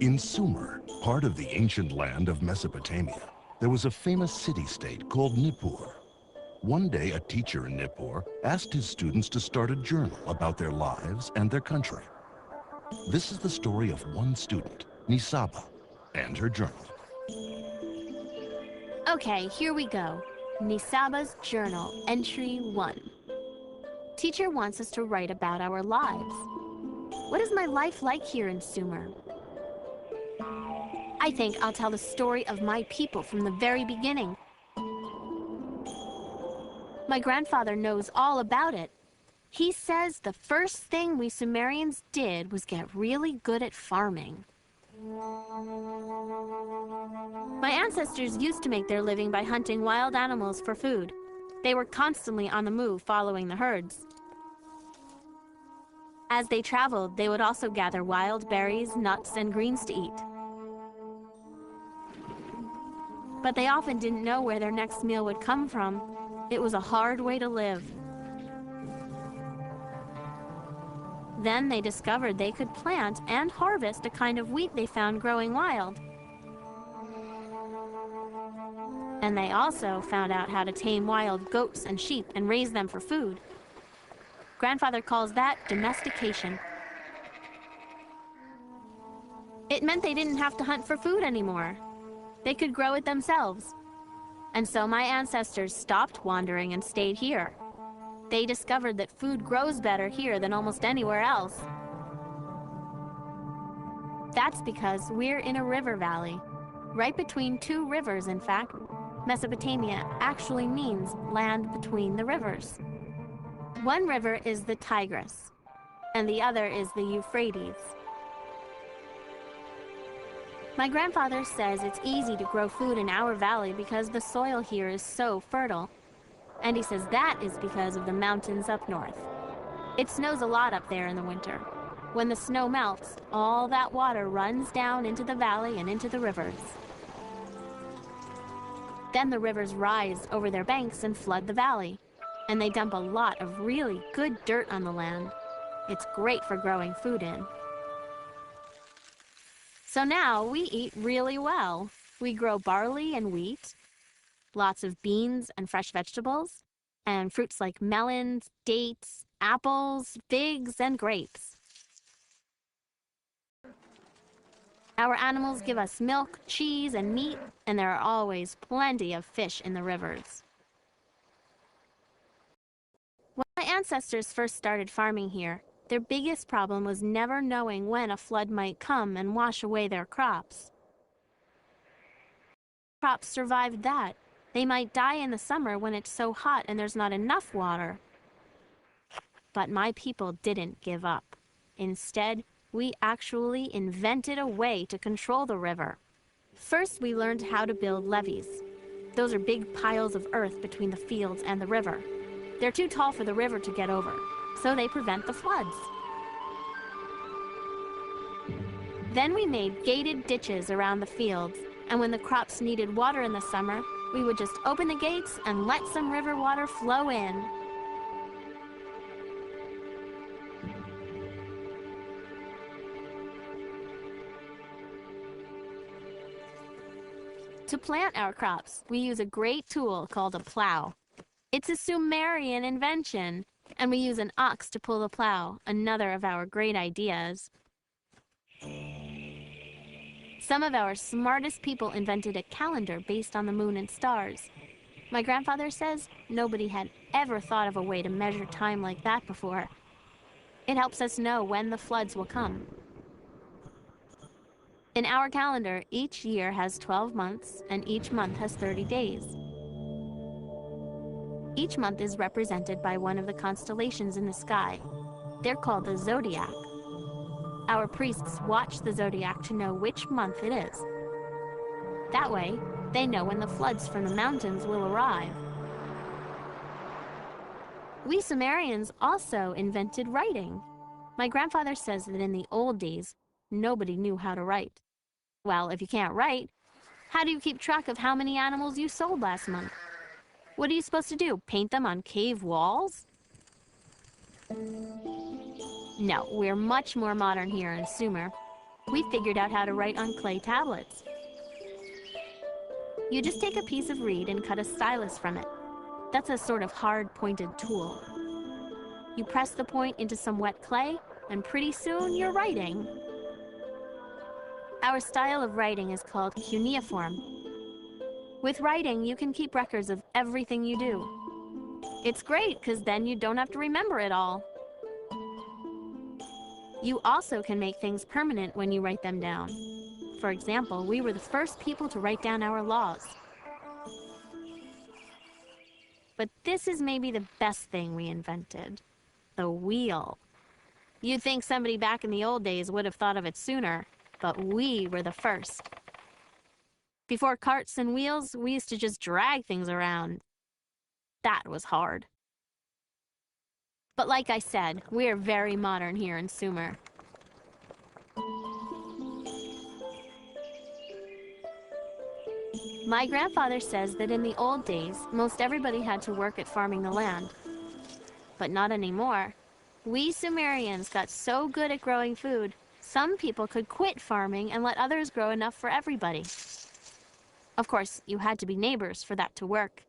In Sumer, part of the ancient land of Mesopotamia, there was a famous city-state called Nippur. One day, a teacher in Nippur asked his students to start a journal about their lives and their country. This is the story of one student, Nisaba, and her journal. Okay, here we go. Nisaba's Journal, Entry 1. Teacher wants us to write about our lives. What is my life like here in Sumer? I think I'll tell the story of my people from the very beginning. My grandfather knows all about it. He says the first thing we Sumerians did was get really good at farming. My ancestors used to make their living by hunting wild animals for food. They were constantly on the move following the herds. As they traveled, they would also gather wild berries, nuts, and greens to eat. But they often didn't know where their next meal would come from. It was a hard way to live. Then they discovered they could plant and harvest a kind of wheat they found growing wild. And they also found out how to tame wild goats and sheep and raise them for food. Grandfather calls that domestication. It meant they didn't have to hunt for food anymore. They could grow it themselves. And so my ancestors stopped wandering and stayed here. They discovered that food grows better here than almost anywhere else. That's because we're in a river valley, right between two rivers, in fact. Mesopotamia actually means land between the rivers. One river is the Tigris, and the other is the Euphrates. My grandfather says it's easy to grow food in our valley because the soil here is so fertile. And he says that is because of the mountains up north. It snows a lot up there in the winter. When the snow melts, all that water runs down into the valley and into the rivers. Then the rivers rise over their banks and flood the valley. And they dump a lot of really good dirt on the land. It's great for growing food in. So now we eat really well. We grow barley and wheat, lots of beans and fresh vegetables, and fruits like melons, dates, apples, figs, and grapes. Our animals give us milk, cheese, and meat, and there are always plenty of fish in the rivers. When my ancestors first started farming here, their biggest problem was never knowing when a flood might come and wash away their crops. Crops survived that. They might die in the summer when it's so hot and there's not enough water. But my people didn't give up. Instead, we actually invented a way to control the river. First, we learned how to build levees. Those are big piles of earth between the fields and the river. They're too tall for the river to get over, so they prevent the floods. Then we made gated ditches around the fields, and when the crops needed water in the summer, we would just open the gates and let some river water flow in. To plant our crops, we use a great tool called a plow. It's a Sumerian invention, and we use an ox to pull the plow, another of our great ideas. Some of our smartest people invented a calendar based on the moon and stars. My grandfather says nobody had ever thought of a way to measure time like that before. It helps us know when the floods will come. In our calendar, each year has 12 months, and each month has 30 days. Each month is represented by one of the constellations in the sky. They're called the zodiac. Our priests watch the zodiac to know which month it is. That way, they know when the floods from the mountains will arrive. We Sumerians also invented writing. My grandfather says that in the old days, nobody knew how to write. Well, if you can't write, how do you keep track of how many animals you sold last month? What are you supposed to do, paint them on cave walls? No, we're much more modern here in Sumer. We figured out how to write on clay tablets. You just take a piece of reed and cut a stylus from it. That's a sort of hard pointed tool. You press the point into some wet clay, and pretty soon you're writing. Our style of writing is called cuneiform. With writing, you can keep records of everything you do. It's great because then you don't have to remember it all. You also can make things permanent when you write them down. For example, we were the first people to write down our laws. But this is maybe the best thing we invented: the wheel. You'd think somebody back in the old days would have thought of it sooner, but we were the first. Before carts and wheels, we used to just drag things around. That was hard. But like I said, we are very modern here in Sumer. My grandfather says that in the old days, most everybody had to work at farming the land. But not anymore. We Sumerians got so good at growing food, some people could quit farming and let others grow enough for everybody. Of course, you had to be neighbors for that to work.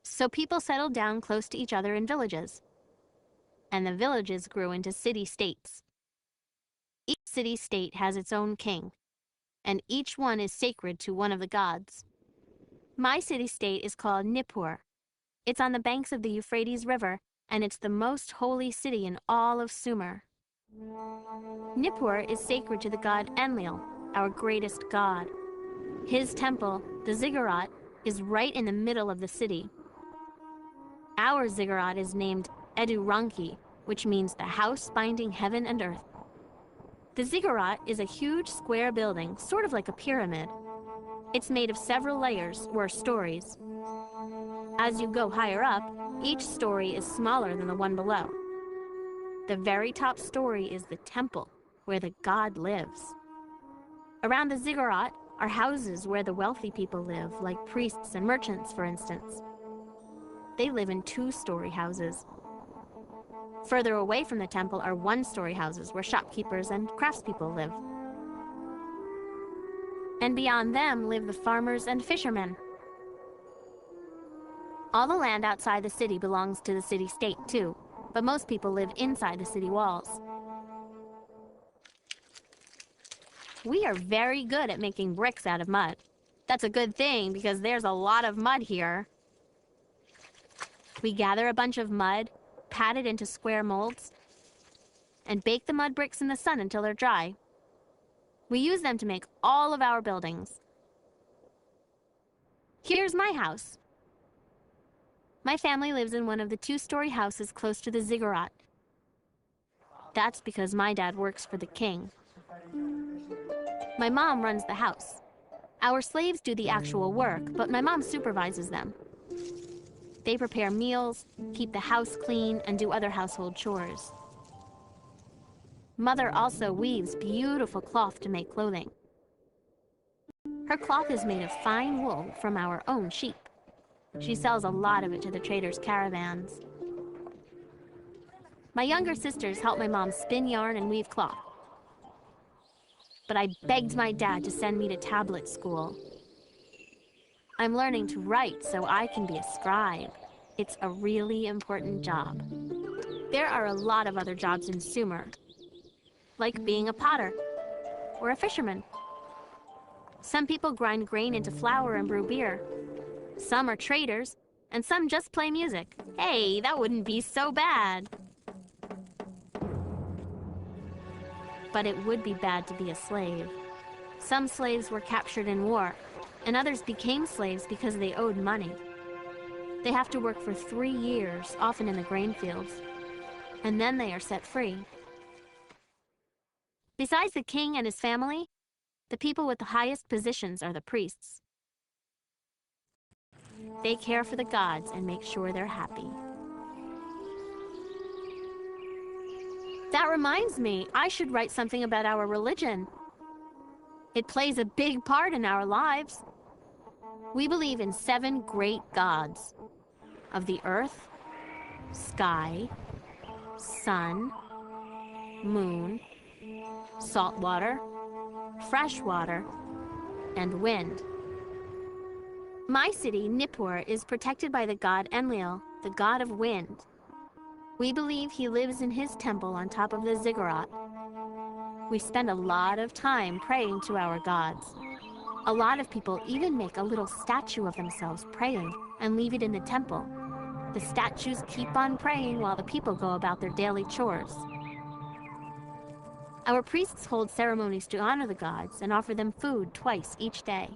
So people settled down close to each other in villages. And the villages grew into city-states. Each city-state has its own king, and each one is sacred to one of the gods. My city-state is called Nippur. It's on the banks of the Euphrates River, and it's the most holy city in all of Sumer. Nippur is sacred to the god Enlil, our greatest god. His temple, the ziggurat, is right in the middle of the city. Our ziggurat is named Eduranki, which means the house binding heaven and earth. The ziggurat is a huge square building, sort of like a pyramid. It's made of several layers, or stories. As you go higher up, each story is smaller than the one below. The very top story is the temple, where the god lives. Around the ziggurat are houses where the wealthy people live, like priests and merchants, for instance. They live in two-story houses. Further away from the temple are one-story houses where shopkeepers and craftspeople live. And beyond them live the farmers and fishermen. All the land outside the city belongs to the city-state, too, but most people live inside the city walls. We are very good at making bricks out of mud. That's a good thing because there's a lot of mud here. We gather a bunch of mud, pat it into square molds, and bake the mud bricks in the sun until they're dry. We use them to make all of our buildings. Here's my house. My family lives in one of the two-story houses close to the ziggurat. That's because my dad works for the king. My mom runs the house. Our slaves do the actual work, but my mom supervises them. They prepare meals, keep the house clean, and do other household chores. Mother also weaves beautiful cloth to make clothing. Her cloth is made of fine wool from our own sheep. She sells a lot of it to the traders' caravans. My younger sisters help my mom spin yarn and weave cloth. But I begged my dad to send me to tablet school. I'm learning to write so I can be a scribe. It's a really important job. There are a lot of other jobs in Sumer, like being a potter or a fisherman. Some people grind grain into flour and brew beer. Some are traders, and some just play music. Hey, that wouldn't be so bad. But it would be bad to be a slave. Some slaves were captured in war, and others became slaves because they owed money. They have to work for 3 years, often in the grain fields, and then they are set free. Besides the king and his family, the people with the highest positions are the priests. They care for the gods and make sure they're happy. That reminds me, I should write something about our religion. It plays a big part in our lives. We believe in 7 great gods: of the earth, sky, sun, moon, salt water, fresh water, and wind. My city, Nippur, is protected by the god Enlil, the god of wind. We believe he lives in his temple on top of the ziggurat. We spend a lot of time praying to our gods. A lot of people even make a little statue of themselves praying and leave it in the temple. The statues keep on praying while the people go about their daily chores. Our priests hold ceremonies to honor the gods and offer them food twice each day.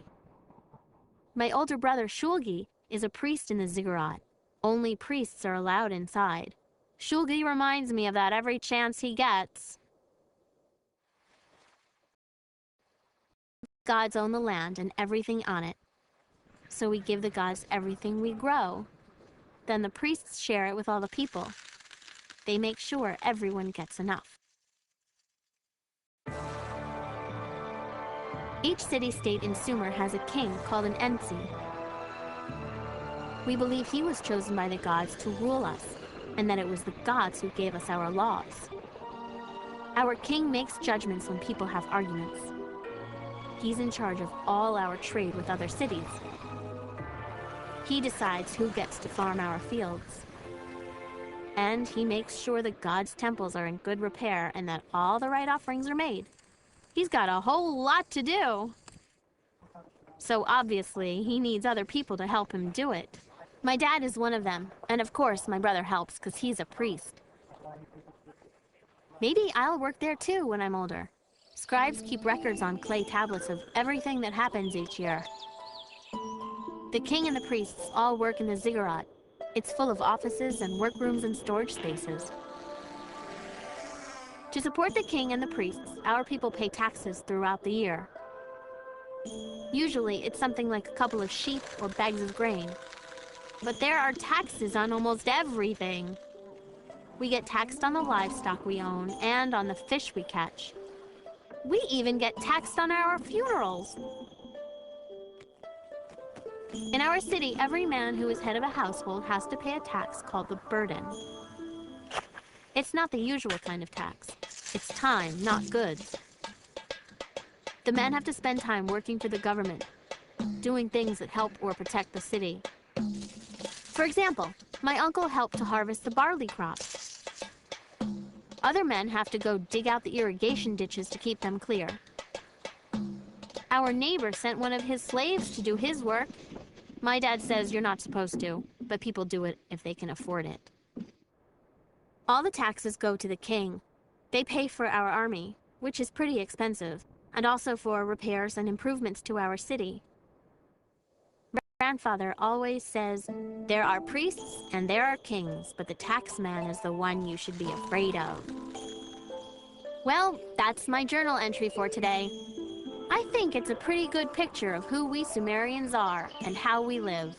My older brother Shulgi is a priest in the ziggurat. Only priests are allowed inside. Shulgi reminds me of that every chance he gets. Gods own the land and everything on it. So we give the gods everything we grow. Then the priests share it with all the people. They make sure everyone gets enough. Each city-state in Sumer has a king called an Ensi. We believe he was chosen by the gods to rule us, and that it was the gods who gave us our laws. Our king makes judgments when people have arguments. He's in charge of all our trade with other cities. He decides who gets to farm our fields. And he makes sure the gods' temples are in good repair and that all the right offerings are made. He's got a whole lot to do. So obviously, he needs other people to help him do it. My dad is one of them, and of course my brother helps because he's a priest. Maybe I'll work there too when I'm older. Scribes keep records on clay tablets of everything that happens each year. The king and the priests all work in the ziggurat. It's full of offices and workrooms and storage spaces. To support the king and the priests, our people pay taxes throughout the year. Usually, it's something like a couple of sheep or bags of grain. But there are taxes on almost everything. We get taxed on the livestock we own and on the fish we catch. We even get taxed on our funerals. In our city, every man who is head of a household has to pay a tax called the burden. It's not the usual kind of tax. It's time, not goods. The men have to spend time working for the government, doing things that help or protect the city. For example, my uncle helped to harvest the barley crop. Other men have to go dig out the irrigation ditches to keep them clear. Our neighbor sent one of his slaves to do his work. My dad says you're not supposed to, but people do it if they can afford it. All the taxes go to the king. They pay for our army, which is pretty expensive, and also for repairs and improvements to our city. Grandfather always says, there are priests and there are kings, but the tax man is the one you should be afraid of. Well, that's my journal entry for today. I think it's a pretty good picture of who we Sumerians are and how we live.